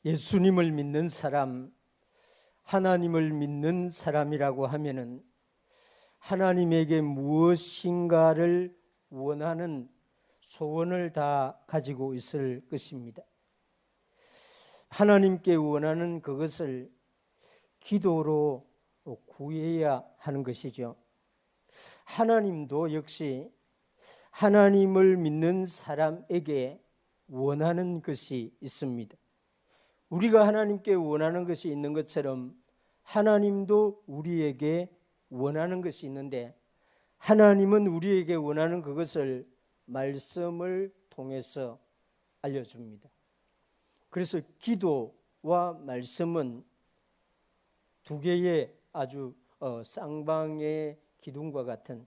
예수님을 믿는 사람, 하나님을 믿는 사람이라고 하면은 하나님에게 무엇인가를 원하는 소원을 다 가지고 있을 것입니다. 하나님께 원하는 그것을 기도로 구해야 하는 것이죠. 하나님도 역시 하나님을 믿는 사람에게 원하는 것이 있습니다. 우리가 하나님께 원하는 것이 있는 것처럼 하나님도 우리에게 원하는 것이 있는데, 하나님은 우리에게 원하는 그것을 말씀을 통해서 알려줍니다. 그래서 기도와 말씀은 두 개의 아주 쌍방의 기둥과 같은,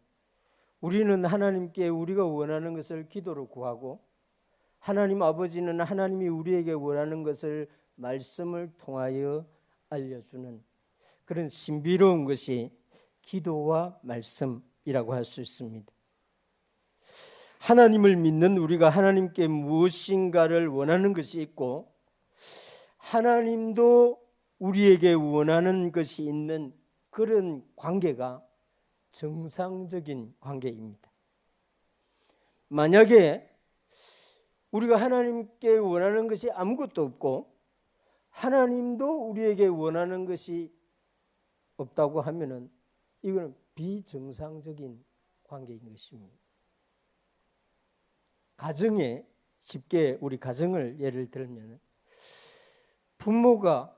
우리는 하나님께 우리가 원하는 것을 기도로 구하고, 하나님 아버지는 하나님이 우리에게 원하는 것을 말씀을 통하여 알려주는 그런 신비로운 것이 기도와 말씀이라고 할 수 있습니다. 하나님을 믿는 우리가 하나님께 무엇인가를 원하는 것이 있고, 하나님도 우리에게 원하는 것이 있는 그런 관계가 정상적인 관계입니다. 만약에 우리가 하나님께 원하는 것이 아무것도 없고 하나님도 우리에게 원하는 것이 없다고 하면은 이거는 비정상적인 관계인 것입니다. 가정에, 쉽게 우리 가정을 예를 들면 부모가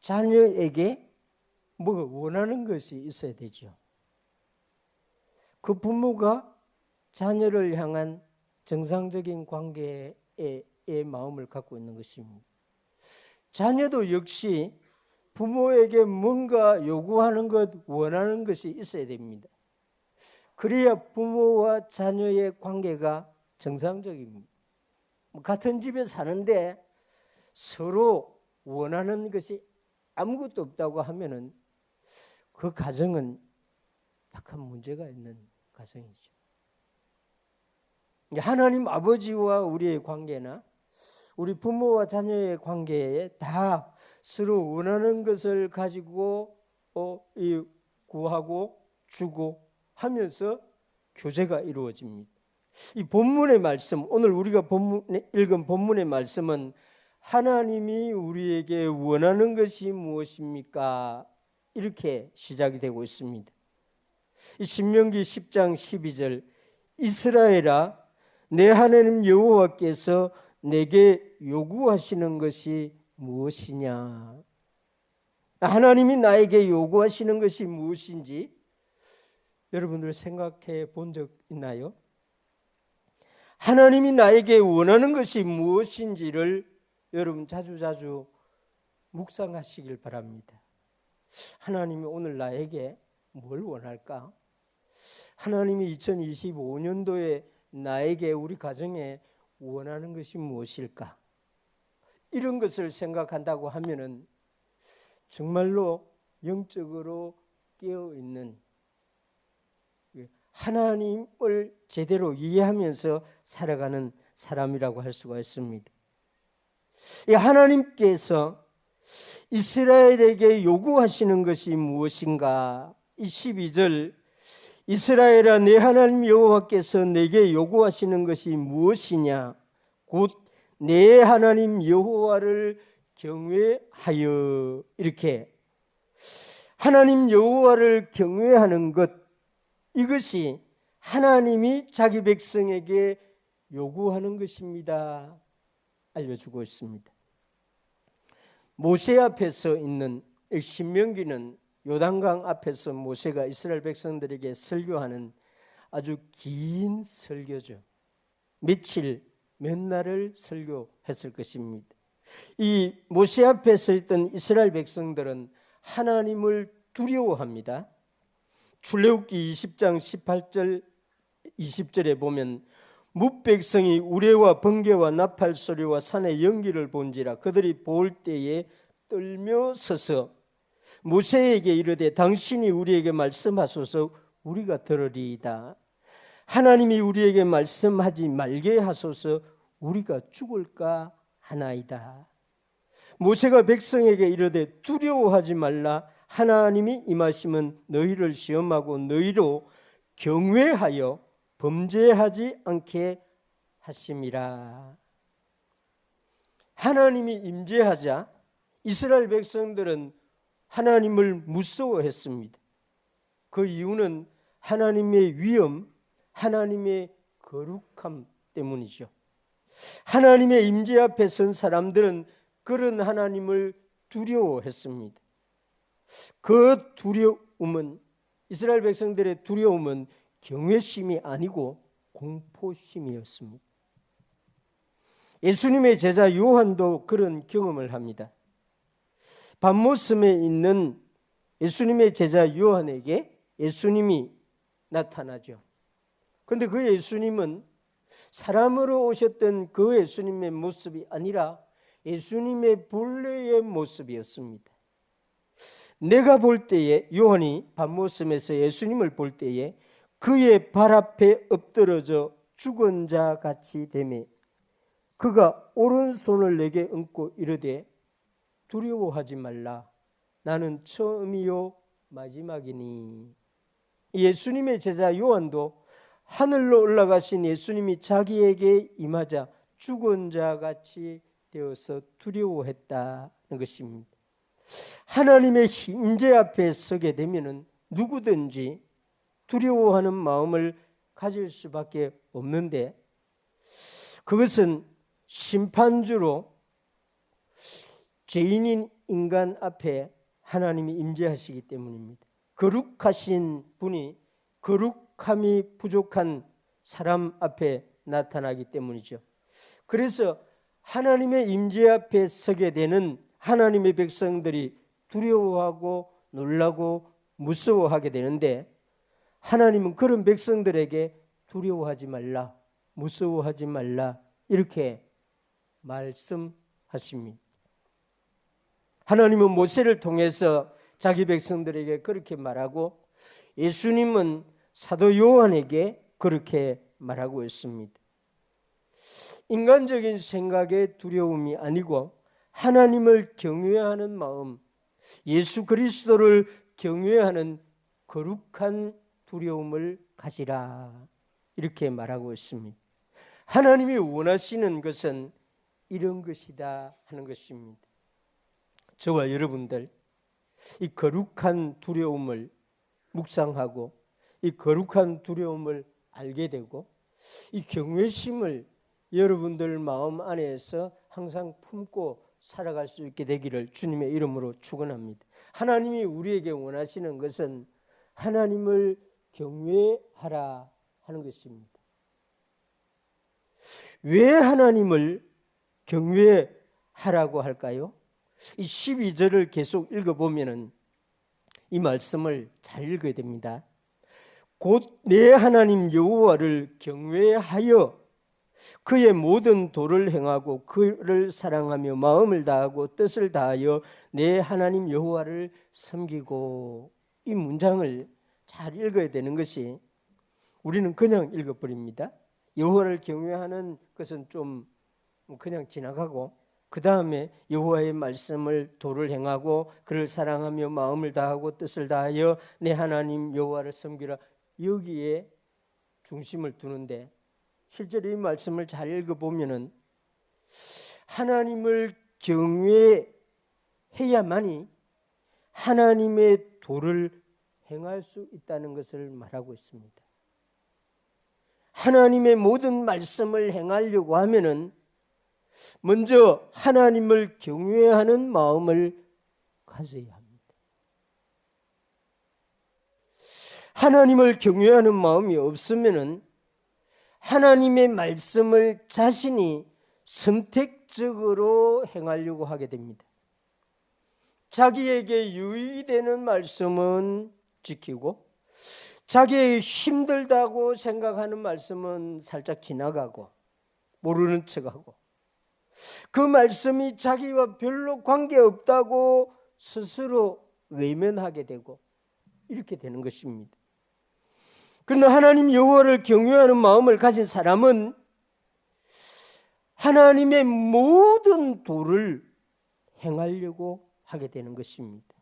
자녀에게 뭐 원하는 것이 있어야 되죠. 그 부모가 자녀를 향한 정상적인 관계의 마음을 갖고 있는 것입니다. 자녀도 역시 부모에게 뭔가 요구하는 것, 원하는 것이 있어야 됩니다. 그래야 부모와 자녀의 관계가 정상적입니다. 같은 집에 사는데 서로 원하는 것이 아무것도 없다고 하면은 그 가정은 약간 문제가 있는 가정이죠. 하나님 아버지와 우리의 관계나 우리 부모와 자녀의 관계에 다 서로 원하는 것을 가지고 구하고 주고 하면서 교제가 이루어집니다. 이 본문의 말씀, 오늘 우리가 읽은 본문의 말씀은 하나님이 우리에게 원하는 것이 무엇입니까? 이렇게 시작이 되고 있습니다. 이 신명기 10장 12절, 이스라엘아 내 하나님 여호와께서 내게 요구하시는 것이 무엇이냐? 하나님이 나에게 요구하시는 것이 무엇인지 여러분들 생각해 본 적 있나요? 하나님이 나에게 원하는 것이 무엇인지를 여러분 자주자주 묵상하시길 바랍니다. 하나님이 오늘 나에게 뭘 원할까? 하나님이 2025년도에 나에게, 우리 가정에 원하는 것이 무엇일까? 이런 것을 생각한다고 하면은 정말로 영적으로 깨어있는, 하나님을 제대로 이해하면서 살아가는 사람이라고 할 수가 있습니다. 하나님께서 이스라엘에게 요구하시는 것이 무엇인가? 이 12절, 이스라엘아 내 하나님 여호와께서 내게 요구하시는 것이 무엇이냐? 곧 내 하나님 여호와를 경외하여. 이렇게 하나님 여호와를 경외하는 것, 이것이 하나님이 자기 백성에게 요구하는 것입니다. 알려주고 있습니다. 모세 앞에서 있는 신명기는 요단강 앞에서 모세가 이스라엘 백성들에게 설교하는 아주 긴 설교죠. 며칠, 몇 날을 설교했을 것입니다. 이 모세 앞에 서 있던 이스라엘 백성들은 하나님을 두려워합니다. 출애굽기 20장 18절 20절에 보면 뭇백성이 우레와 번개와 나팔 소리와 산의 연기를 본지라 그들이 볼 때에 떨며 서서 모세에게 이르되 당신이 우리에게 말씀하소서 우리가 들으리이다. 하나님이 우리에게 말씀하지 말게 하소서 우리가 죽을까 하나이다. 모세가 백성에게 이르되 두려워하지 말라. 하나님이 임하시면 너희를 시험하고 너희로 경외하여 범죄하지 않게 하심이라. 하나님이 임재하자 이스라엘 백성들은 하나님을 무서워했습니다. 그 이유는 하나님의 위엄, 하나님의 거룩함 때문이죠. 하나님의 임재 앞에 선 사람들은 그런 하나님을 두려워했습니다. 그 두려움은, 이스라엘 백성들의 두려움은 경외심이 아니고 공포심이었습니다. 예수님의 제자 요한도 그런 경험을 합니다. patmos에 있는 예수님의 제자 요한에게 예수님이 나타나죠. 그런데 그 예수님은 사람으로 오셨던 그 예수님의 모습이 아니라 예수님의 본래의 모습이었습니다. 내가 볼 때에, 요한이 patmos에서 예수님을 볼 때에 그의 발 앞에 엎드러져 죽은 자 같이 되매 그가 오른손을 내게 얹고 이르되 두려워하지 말라. 나는 처음이요 마지막이니. 예수님의 제자 요한도 하늘로 올라가신 예수님이 자기에게 임하자 죽은 자 같이 되어서 두려워했다는 것입니다. 하나님의 임재 앞에 서게 되면은 누구든지 두려워하는 마음을 가질 수밖에 없는데, 그것은 심판주로 죄인인 인간 앞에 하나님이 임재하시기 때문입니다. 거룩하신 분이 거룩함이 부족한 사람 앞에 나타나기 때문이죠. 그래서 하나님의 임재 앞에 서게 되는 하나님의 백성들이 두려워하고 놀라고 무서워하게 되는데, 하나님은 그런 백성들에게 두려워하지 말라, 무서워하지 말라 이렇게 말씀하십니다. 하나님은 모세를 통해서 자기 백성들에게 그렇게 말하고, 예수님은 사도 요한에게 그렇게 말하고 있습니다. 인간적인 생각의 두려움이 아니고 하나님을 경외하는 마음, 예수 그리스도를 경외하는 거룩한 두려움을 가지라 이렇게 말하고 있습니다. 하나님이 원하시는 것은 이런 것이다 하는 것입니다. 저와 여러분들 이 거룩한 두려움을 묵상하고 이 거룩한 두려움을 알게 되고 이 경외심을 여러분들 마음 안에서 항상 품고 살아갈 수 있게 되기를 주님의 이름으로 축원합니다. 하나님이 우리에게 원하시는 것은 하나님을 경외하라 하는 것입니다. 왜 하나님을 경외하라고 할까요? 이 12절을 계속 읽어보면 이 말씀을 잘 읽어야 됩니다. 곧 내 하나님 여호와를 경외하여 그의 모든 도를 행하고 그를 사랑하며 마음을 다하고 뜻을 다하여 내 하나님 여호와를 섬기고, 이 문장을 잘 읽어야 되는 것이, 우리는 그냥 읽어버립니다. 여호와를 경외하는 것은 좀 그냥 지나가고, 그 다음에 여호와의 말씀을 도를 행하고 그를 사랑하며 마음을 다하고 뜻을 다하여 내 하나님 여호와를 섬기라, 여기에 중심을 두는데, 실제로 이 말씀을 잘 읽어보면은 하나님을 경외해야만이 하나님의 도를 행할 수 있다는 것을 말하고 있습니다. 하나님의 모든 말씀을 행하려고 하면은 먼저 하나님을 경외하는 마음을 가져야 합니다. 하나님을 경외하는 마음이 없으면은 하나님의 말씀을 자신이 선택적으로 행하려고 하게 됩니다. 자기에게 유익이 되는 말씀은 지키고 자기에게 힘들다고 생각하는 말씀은 살짝 지나가고 모르는 척하고, 그 말씀이 자기와 별로 관계없다고 스스로 외면하게 되고 이렇게 되는 것입니다. 그러나 하나님 여호와를 경외하는 마음을 가진 사람은 하나님의 모든 도를 행하려고 하게 되는 것입니다.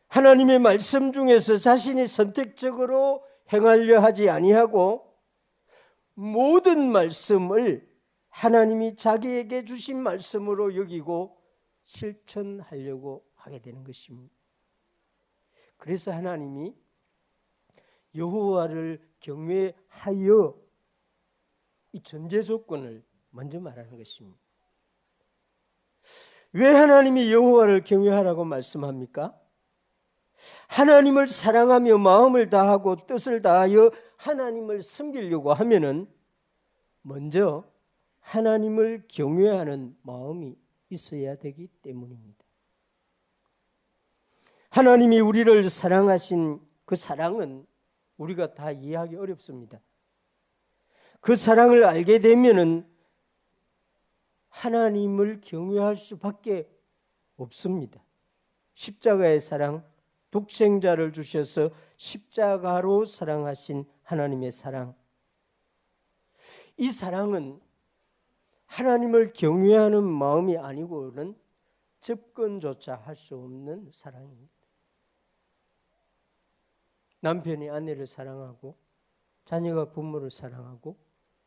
하나님의 말씀 중에서 자신이 선택적으로 행하려 하지 아니하고 모든 말씀을 하나님이 자기에게 주신 말씀으로 여기고 실천하려고 하게 되는 것입니다. 그래서 하나님이 여호와를 경외하여 이 전제 조건을 먼저 말하는 것입니다. 왜 하나님이 여호와를 경외하라고 말씀합니까? 하나님을 사랑하며 마음을 다하고 뜻을 다하여 하나님을 섬기려고 하면은 먼저 하나님을 경외하는 마음이 있어야 되기 때문입니다. 하나님이 우리를 사랑하신 그 사랑은 우리가 다 이해하기 어렵습니다. 그 사랑을 알게 되면은 하나님을 경외할 수밖에 없습니다. 십자가의 사랑, 독생자를 주셔서 십자가로 사랑하신 하나님의 사랑. 이 사랑은 하나님을 경외하는 마음이 아니고는 접근조차 할 수 없는 사랑입니다. 남편이 아내를 사랑하고 자녀가 부모를 사랑하고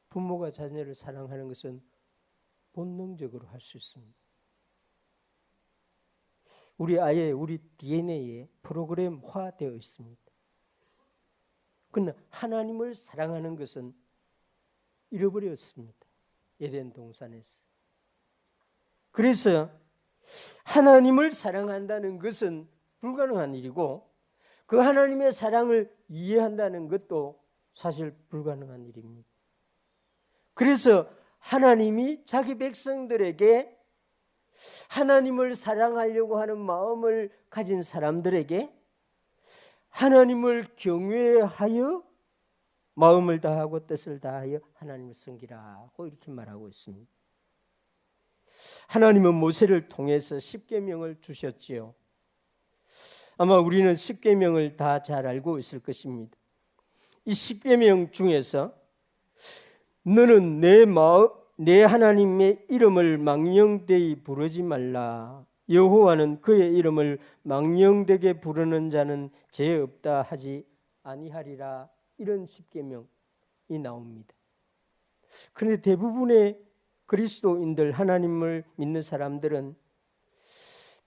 부모가 자녀를 사랑하는 것은 본능적으로 할 수 있습니다. 우리 DNA에 프로그램화되어 있습니다. 그러나 하나님을 사랑하는 것은 잃어버렸습니다. 에덴 동산에서. 그래서 하나님을 사랑한다는 것은 불가능한 일이고 그 하나님의 사랑을 이해한다는 것도 사실 불가능한 일입니다. 그래서 하나님이 자기 백성들에게 하나님을 사랑하려고 하는 마음을 가진 사람들에게 하나님을 경외하여 마음을 다하고 뜻을 다하여 하나님을 섬기라고 이렇게 말하고 있습니다. 하나님은 모세를 통해서 십계명을 주셨지요. 아마 우리는 십계명을 다 잘 알고 있을 것입니다. 이 십계명 중에서 너는 내 하나님의 이름을 망령되이 부르지 말라. 여호와는 그의 이름을 망령되게 부르는 자는 죄 없다 하지 아니하리라. 이런 십계명이 나옵니다. 그런데 대부분의 그리스도인들, 하나님을 믿는 사람들은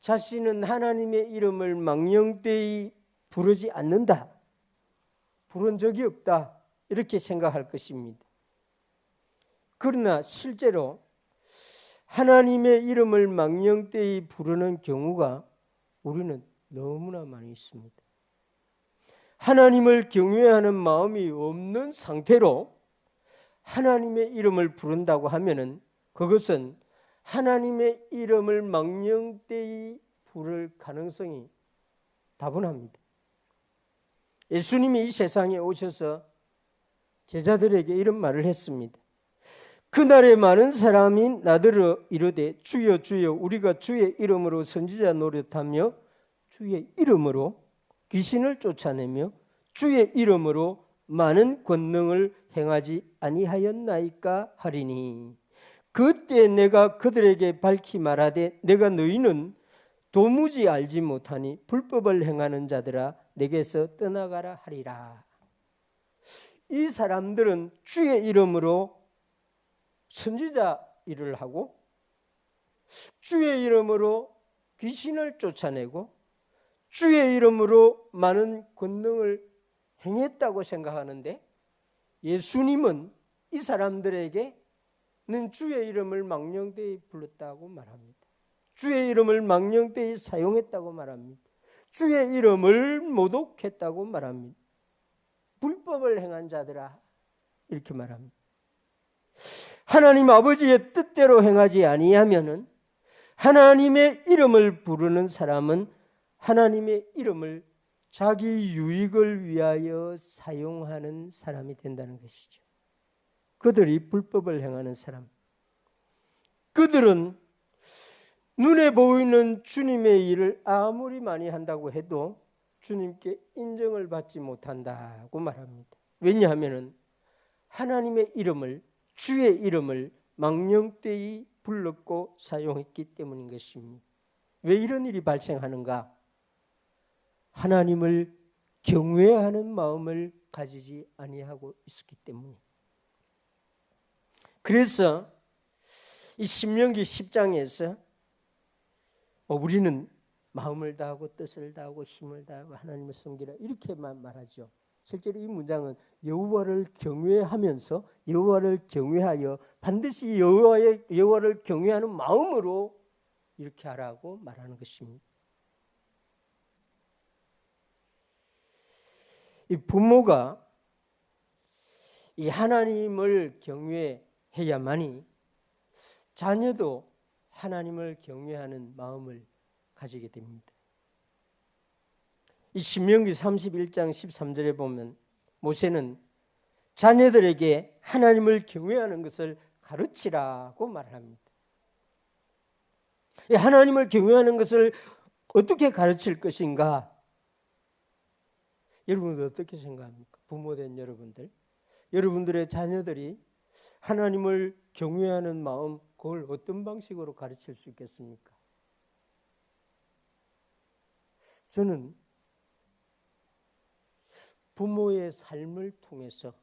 자신은 하나님의 이름을 망령되이 부르지 않는다, 부른 적이 없다, 이렇게 생각할 것입니다. 그러나 실제로 하나님의 이름을 망령되이 부르는 경우가 우리는 너무나 많이 있습니다. 하나님을 경외하는 마음이 없는 상태로 하나님의 이름을 부른다고 하면은 그것은 하나님의 이름을 망령되이 부를 가능성이 다분합니다. 예수님이 이 세상에 오셔서 제자들에게 이런 말을 했습니다. 그날에 많은 사람이 나더러 이르되 주여 주여 우리가 주의 이름으로 선지자 노릇하며 주의 이름으로 귀신을 쫓아내며 주의 이름으로 많은 권능을 행하지 아니하였나이까 하리니 그때 내가 그들에게 밝히 말하되 내가 너희는 도무지 알지 못하니 불법을 행하는 자들아 내게서 떠나가라 하리라. 이 사람들은 주의 이름으로 선지자 일을 하고 주의 이름으로 귀신을 쫓아내고 주의 이름으로 많은 권능을 행했다고 생각하는데 예수님은 이 사람들에게는 주의 이름을 망령되이 불렀다고 말합니다. 주의 이름을 망령되이 사용했다고 말합니다. 주의 이름을 모독했다고 말합니다. 불법을 행한 자들아 이렇게 말합니다. 하나님 아버지의 뜻대로 행하지 아니하면은 하나님의 이름을 부르는 사람은 하나님의 이름을 자기 유익을 위하여 사용하는 사람이 된다는 것이죠. 그들이 불법을 행하는 사람, 그들은 눈에 보이는 주님의 일을 아무리 많이 한다고 해도 주님께 인정을 받지 못한다고 말합니다. 왜냐하면 하나님의 이름을, 주의 이름을 망령되이 불렀고 사용했기 때문인 것입니다. 왜 이런 일이 발생하는가? 하나님을 경외하는 마음을 가지지 아니하고 있었기 때문에. 그래서 이 신명기 10장에서 우리는 마음을 다하고 뜻을 다하고 힘을 다하고 하나님을 섬기라 이렇게만 말하죠. 실제로 이 문장은 여호와를 경외하면서 여호와를 경외하여 반드시 여호와를 경외하는 마음으로 이렇게 하라고 말하는 것입니다. 이 부모가 이 하나님을 경외해야만이 자녀도 하나님을 경외하는 마음을 가지게 됩니다. 이 신명기 31장 13절에 보면 모세는 자녀들에게 하나님을 경외하는 것을 가르치라고 말합니다. 이 하나님을 경외하는 것을 어떻게 가르칠 것인가? 여러분들 어떻게 생각합니까? 부모된 여러분들, 여러분들의 자녀들이 하나님을 경외하는 마음, 그걸 어떤 방식으로 가르칠 수 있겠습니까? 저는 부모의 삶을 통해서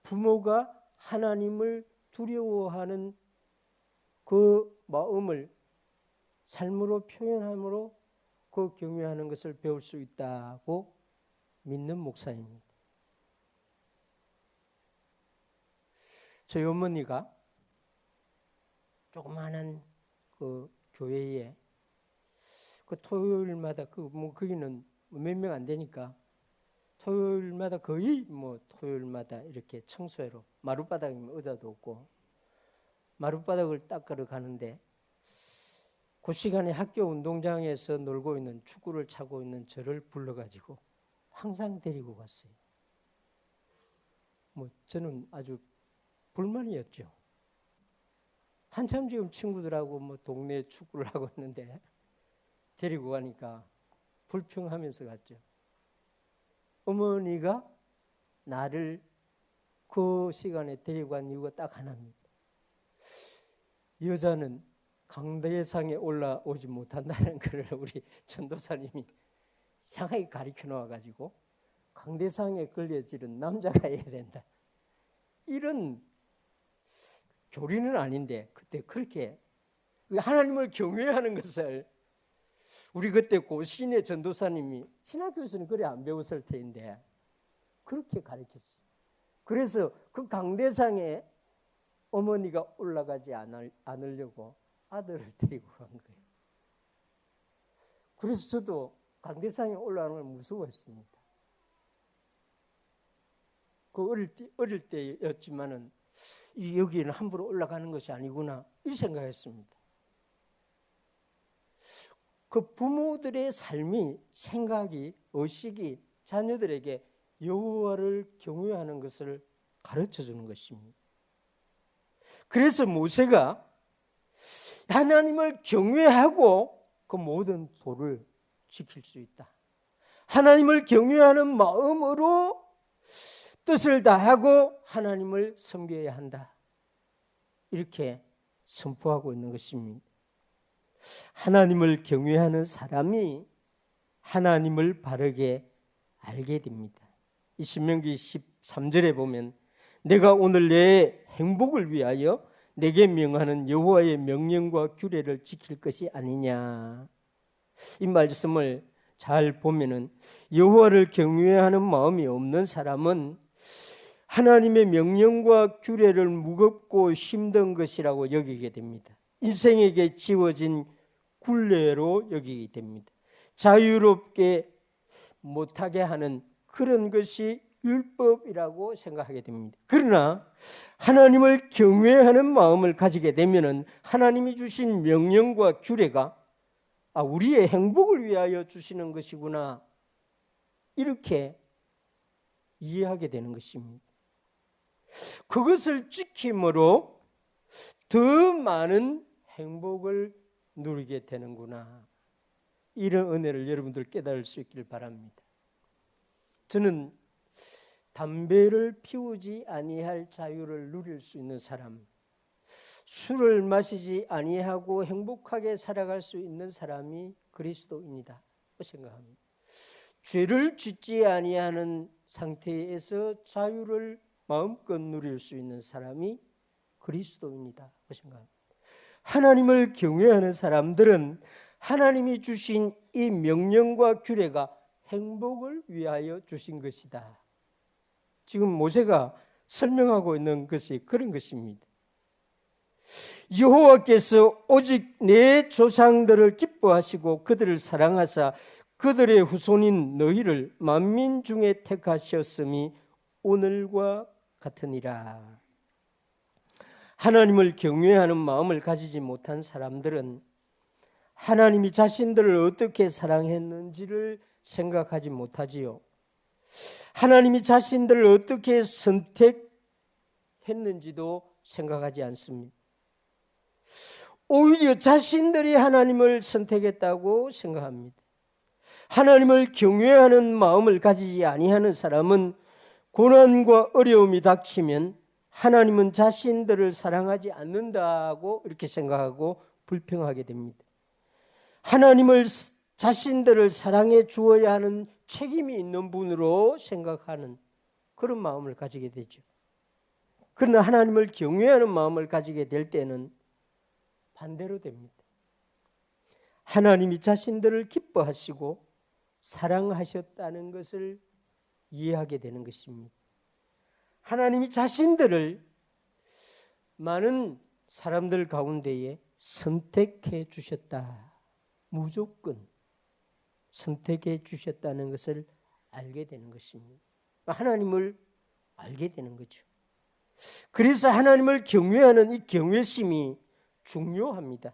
부모가 하나님을 두려워하는 그 마음을 삶으로 표현함으로 그 경외하는 것을 배울 수 있다고 믿는 목사입니다. 저희 어머니가 조그마한 그 교회에 그 토요일마다 거기는 몇 명 안 되니까 토요일마다 거의 토요일마다 이렇게 청소회로 마룻바닥이면 의자도 없고 마룻바닥을 닦으러 가는데 그 시간에 학교 운동장에서 놀고 있는 축구를 차고 있는 저를 불러가지고 항상 데리고 갔어요. 저는 아주 불만이었죠. 한참 지금 친구들하고 동네 축구를 하고 있는데 데리고 가니까 불평하면서 갔죠. 어머니가 나를 그 시간에 데리고 간 이유가 딱 하나입니다. 여자는 강대상에 올라오지 못한다는 것을 우리 전도사님이 이상하게 가르쳐 놓아가지고 강대상에 걸려지는 남자가 해야 된다. 이런 교리는 아닌데 그때 그렇게 하나님을 경외하는 것을 우리 그때 고신의 전도사님이 신학교에서는 그래 안 배웠을 텐데 그렇게 가르쳤어요. 그래서 그 강대상에 어머니가 올라가지 않으려고 아들을 데리고 간 거예요. 그래서 저도 강대상에 올라가는 걸 무서워했습니다. 그 어릴 때였지만은 여기는 함부로 올라가는 것이 아니구나 이 생각했습니다. 그 부모들의 삶이 생각이 의식이 자녀들에게 여호와를 경외하는 것을 가르쳐 주는 것입니다. 그래서 모세가 하나님을 경외하고 그 모든 도를 지킬 수 있다. 하나님을 경외하는 마음으로 뜻을 다하고 하나님을 섬겨야 한다. 이렇게 선포하고 있는 것입니다. 하나님을 경외하는 사람이 하나님을 바르게 알게 됩니다. 이 신명기 13절에 보면 내가 오늘 내 행복을 위하여 내게 명하는 여호와의 명령과 규례를 지킬 것이 아니냐. 이 말씀을 잘 보면은 여호와를 경외하는 마음이 없는 사람은 하나님의 명령과 규례를 무겁고 힘든 것이라고 여기게 됩니다. 인생에게 지워진 굴레로 여기게 됩니다. 자유롭게 못하게 하는 그런 것이 율법이라고 생각하게 됩니다. 그러나 하나님을 경외하는 마음을 가지게 되면은 하나님이 주신 명령과 규례가 우리의 행복을 위하여 주시는 것이구나 이렇게 이해하게 되는 것입니다. 그것을 지킴으로 더 많은 행복을 누리게 되는구나. 이런 은혜를 여러분들 깨달을 수 있길 바랍니다. 저는 담배를 피우지 아니할 자유를 누릴 수 있는 사람, 술을 마시지 아니하고 행복하게 살아갈 수 있는 사람이 그리스도인이다 생각합니다. 죄를 짓지 아니하는 상태에서 자유를 마음껏 누릴 수 있는 사람이 그리스도인이다 생각합니다. 하나님을 경외하는 사람들은 하나님이 주신 이 명령과 규례가 행복을 위하여 주신 것이다. 지금 모세가 설명하고 있는 것이 그런 것입니다. 여호와께서 오직 내 조상들을 기뻐하시고 그들을 사랑하사 그들의 후손인 너희를 만민 중에 택하셨음이 오늘과 같으니라. 하나님을 경외하는 마음을 가지지 못한 사람들은 하나님이 자신들을 어떻게 사랑했는지를 생각하지 못하지요. 하나님이 자신들을 어떻게 선택했는지도 생각하지 않습니다. 오히려 자신들이 하나님을 선택했다고 생각합니다. 하나님을 경외하는 마음을 가지지 아니하는 사람은 고난과 어려움이 닥치면 하나님은 자신들을 사랑하지 않는다고 이렇게 생각하고 불평하게 됩니다. 하나님을 자신들을 사랑해 주어야 하는 책임이 있는 분으로 생각하는 그런 마음을 가지게 되죠. 그러나 하나님을 경외하는 마음을 가지게 될 때는 반대로 됩니다. 하나님이 자신들을 기뻐하시고 사랑하셨다는 것을 이해하게 되는 것입니다. 하나님이 자신들을 많은 사람들 가운데에 선택해 주셨다. 무조건 선택해 주셨다는 것을 알게 되는 것입니다. 하나님을 알게 되는 거죠. 그래서 하나님을 경외하는 이 경외심이 중요합니다.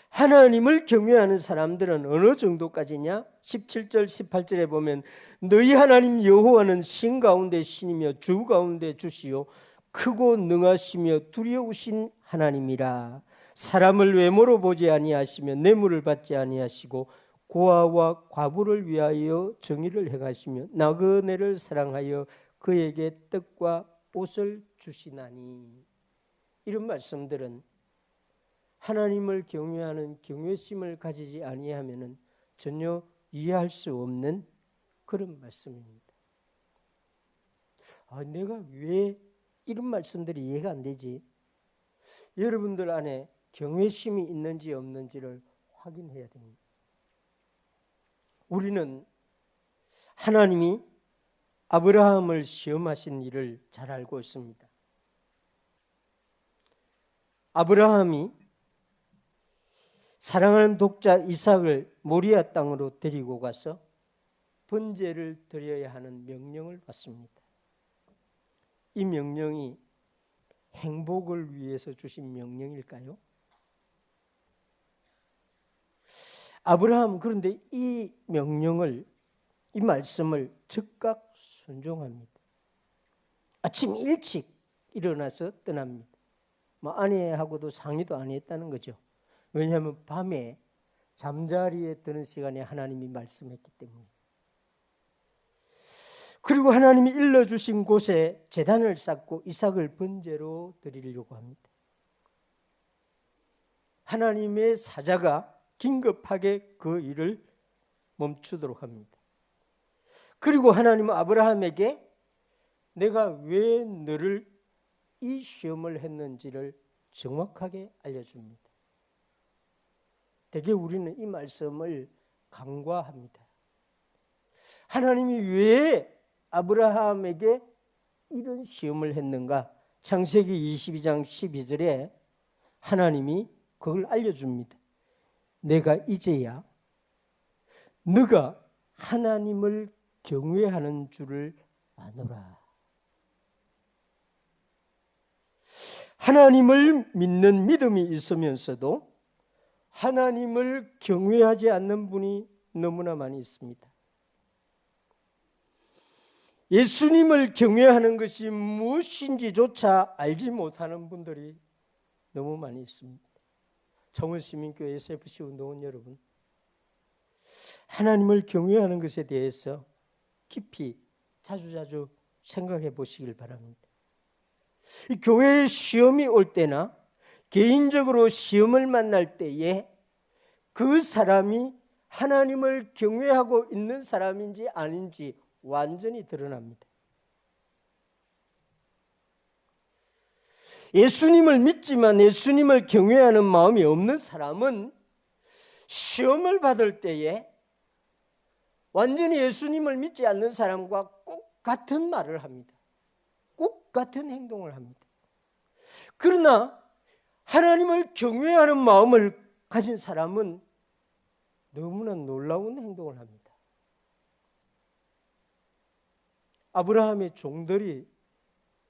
하나님을 경외하는 사람들은 어느 정도까지냐? 17절 18절에 보면 너희 하나님 여호와는 신 가운데 신이며 주 가운데 주시요 크고 능하시며 두려우신 하나님이라. 사람을 외모로 보지 아니하시며 뇌물을 받지 아니하시고 고아와 과부를 위하여 정의를 행하시며 나그네를 사랑하여 그에게 떡과 옷을 주시나니. 이런 말씀들은 하나님을 경외하는 경외심을 가지지 아니하면은 전혀 이해할 수 없는 그런 말씀입니다. 내가 왜 이런 말씀들이 이해가 안 되지? 여러분들 안에 경외심이 있는지 없는지를 확인해야 됩니다. 우리는 하나님이 아브라함을 시험하신 일을 잘 알고 있습니다. 아브라함이 사랑하는 독자 이삭을 모리아 땅으로 데리고 가서 번제를 드려야 하는 명령을 받습니다. 이 명령이 행복을 위해서 주신 명령일까요? 아브라함 그런데 이 명령을, 이 말씀을 즉각 순종합니다. 아침 일찍 일어나서 떠납니다. 아내하고도 상의도 안 했다는 거죠. 왜냐하면 밤에 잠자리에 드는 시간에 하나님이 말씀했기 때문에. 그리고 하나님이 일러주신 곳에 제단을 쌓고 이삭을 번제로 드리려고 합니다. 하나님의 사자가 긴급하게 그 일을 멈추도록 합니다. 그리고 하나님은 아브라함에게 내가 왜 너를 이 시험을 했는지를 정확하게 알려줍니다. 대개 우리는 이 말씀을 간과합니다. 하나님이 왜 아브라함에게 이런 시험을 했는가? 창세기 22장 12절에 하나님이 그걸 알려줍니다. 내가 이제야 너가 하나님을 경외하는 줄을 아노라. 하나님을 믿는 믿음이 있으면서도 하나님을 경외하지 않는 분이 너무나 많이 있습니다. 예수님을 경외하는 것이 무엇인지조차 알지 못하는 분들이 너무 많이 있습니다. 정원시민교회 SFC 운동원 여러분, 하나님을 경외하는 것에 대해서 깊이 자주자주 생각해 보시길 바랍니다. 교회에 시험이 올 때나 개인적으로 시험을 만날 때에 그 사람이 하나님을 경외하고 있는 사람인지 아닌지 완전히 드러납니다. 예수님을 믿지만 예수님을 경외하는 마음이 없는 사람은 시험을 받을 때에 완전히 예수님을 믿지 않는 사람과 꼭 같은 말을 합니다. 꼭 같은 행동을 합니다. 그러나 하나님을 경외하는 마음을 가진 사람은 너무나 놀라운 행동을 합니다. 아브라함의 종들이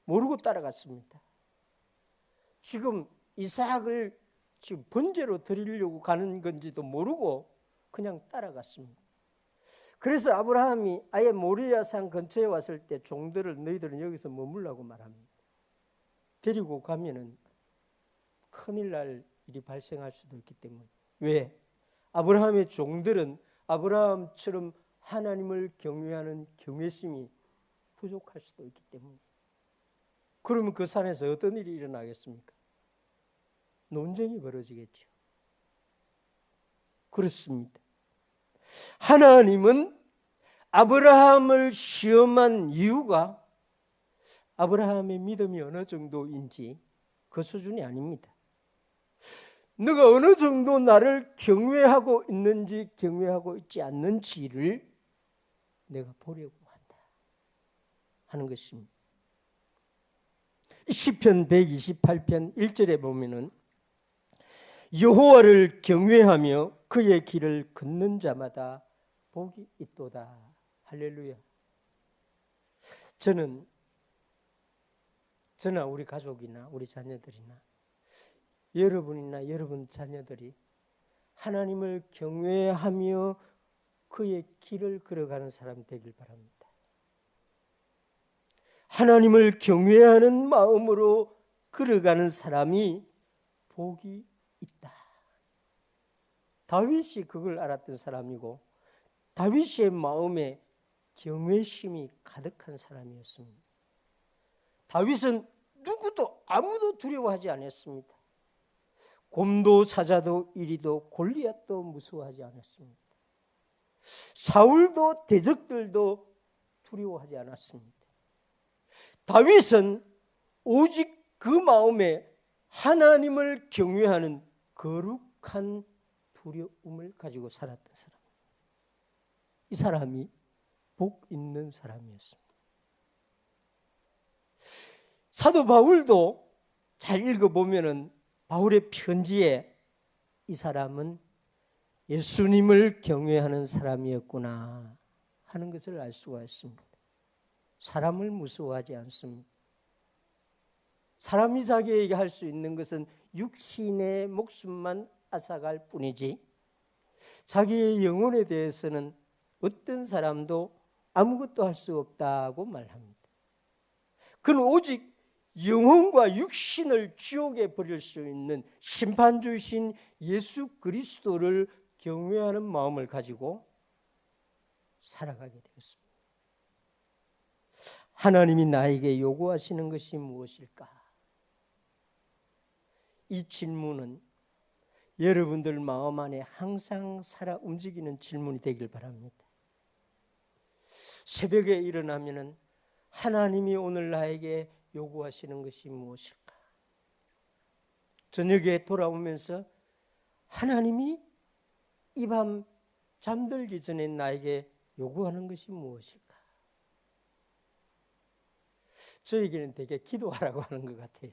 모르고 따라갔습니다. 지금 이삭을 지금 번제로 드리려고 가는 건지도 모르고 그냥 따라갔습니다. 그래서 아브라함이 아예 모리아산 근처에 왔을 때 종들을 너희들은 여기서 머물라고 말합니다. 데리고 가면은 큰일 날 일이 발생할 수도 있기 때문에. 왜? 아브라함의 종들은 아브라함처럼 하나님을 경외하는 경외심이 부족할 수도 있기 때문에. 그러면 그 산에서 어떤 일이 일어나겠습니까? 논쟁이 벌어지겠죠. 그렇습니다. 하나님은 아브라함을 시험한 이유가 아브라함의 믿음이 어느 정도인지 그 수준이 아닙니다. 너가 어느 정도 나를 경외하고 있는지 경외하고 있지 않는지를 내가 보려고 한다 하는 것입니다. 시편 128편 1절에 보면은 여호와를 경외하며 그의 길을 걷는 자마다 복이 있도다. 할렐루야. 저나 우리 가족이나 우리 자녀들이나 여러분이나 여러분 자녀들이 하나님을 경외하며 그의 길을 걸어가는 사람 되길 바랍니다. 하나님을 경외하는 마음으로 걸어가는 사람이 복이 있다. 다윗이 그걸 알았던 사람이고 다윗의 마음에 경외심이 가득한 사람이었습니다. 다윗은 누구도 아무도 두려워하지 않았습니다. 곰도 사자도 이리도 골리앗도 무서워하지 않았습니다. 사울도 대적들도 두려워하지 않았습니다. 다윗은 오직 그 마음에 하나님을 경외하는 거룩한 두려움을 가지고 살았던 사람. 이 사람이 복 있는 사람이었습니다. 사도 바울도 잘 읽어보면은 바울의 편지에 이 사람은 예수님을 경외하는 사람이었구나 하는 것을 알 수가 있습니다. 사람을 무서워하지 않습니다. 사람이 자기에게 할 수 있는 것은 육신의 목숨만 앗아갈 뿐이지 자기의 영혼에 대해서는 어떤 사람도 아무것도 할 수 없다고 말합니다. 그는 오직 영혼과 육신을 지옥에 버릴 수 있는 심판주이신 예수 그리스도를 경외하는 마음을 가지고 살아가게 되었습니다. 하나님이 나에게 요구하시는 것이 무엇일까? 이 질문은 여러분들 마음 안에 항상 살아 움직이는 질문이 되길 바랍니다. 새벽에 일어나면은 하나님이 오늘 나에게 요구하시는 것이 무엇일까? 저녁에 돌아오면서 하나님이 이 밤 잠들기 전에 나에게 요구하는 것이 무엇일까? 저에게는 되게 기도하라고 하는 것 같아요.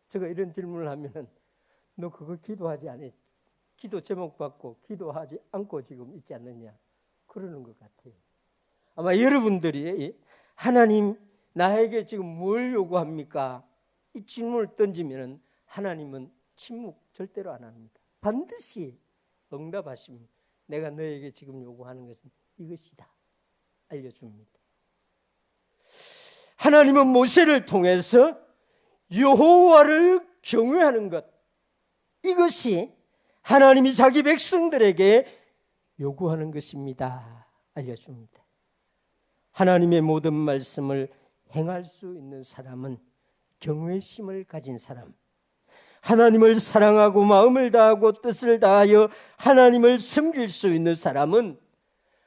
제가 이런 질문을 하면 너 그거 기도하지 않았? 기도 제목 받고 기도하지 않고 지금 있지 않느냐? 그러는 것 같아요. 아마 여러분들이 하나님 나에게 지금 뭘 요구합니까? 이 질문을 던지면 하나님은 침묵 절대로 안 합니다. 반드시 응답하십니다. 내가 너에게 지금 요구하는 것은 이것이다. 알려줍니다. 하나님은 모세를 통해서 여호와를 경외하는 것, 이것이 하나님이 자기 백성들에게 요구하는 것입니다. 알려줍니다. 하나님의 모든 말씀을 행할 수 있는 사람은 경외심을 가진 사람, 하나님을 사랑하고 마음을 다하고 뜻을 다하여 하나님을 섬길 수 있는 사람은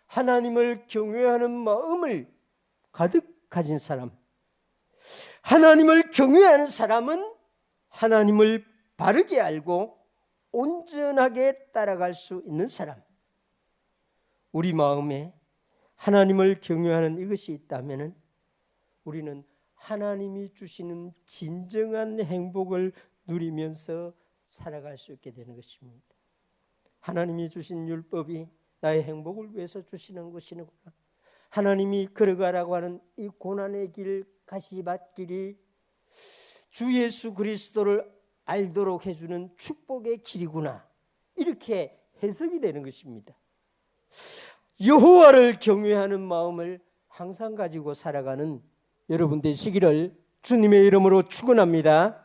하나님을 경외하는 마음을 가득 가진 사람, 하나님을 경외하는 사람은 하나님을 바르게 알고 온전하게 따라갈 수 있는 사람. 우리 마음에 하나님을 경외하는 이것이 있다면 우리는 하나님이 주시는 진정한 행복을 누리면서 살아갈 수 있게 되는 것입니다. 하나님이 주신 율법이 나의 행복을 위해서 주시는 것이구나. 하나님이 걸어가라고 하는 이 고난의 길, 가시밭길이 주 예수 그리스도를 알도록 해주는 축복의 길이구나. 이렇게 해석이 되는 것입니다. 여호와를 경외하는 마음을 항상 가지고 살아가는 여러분 되시기를 주님의 이름으로 축원합니다.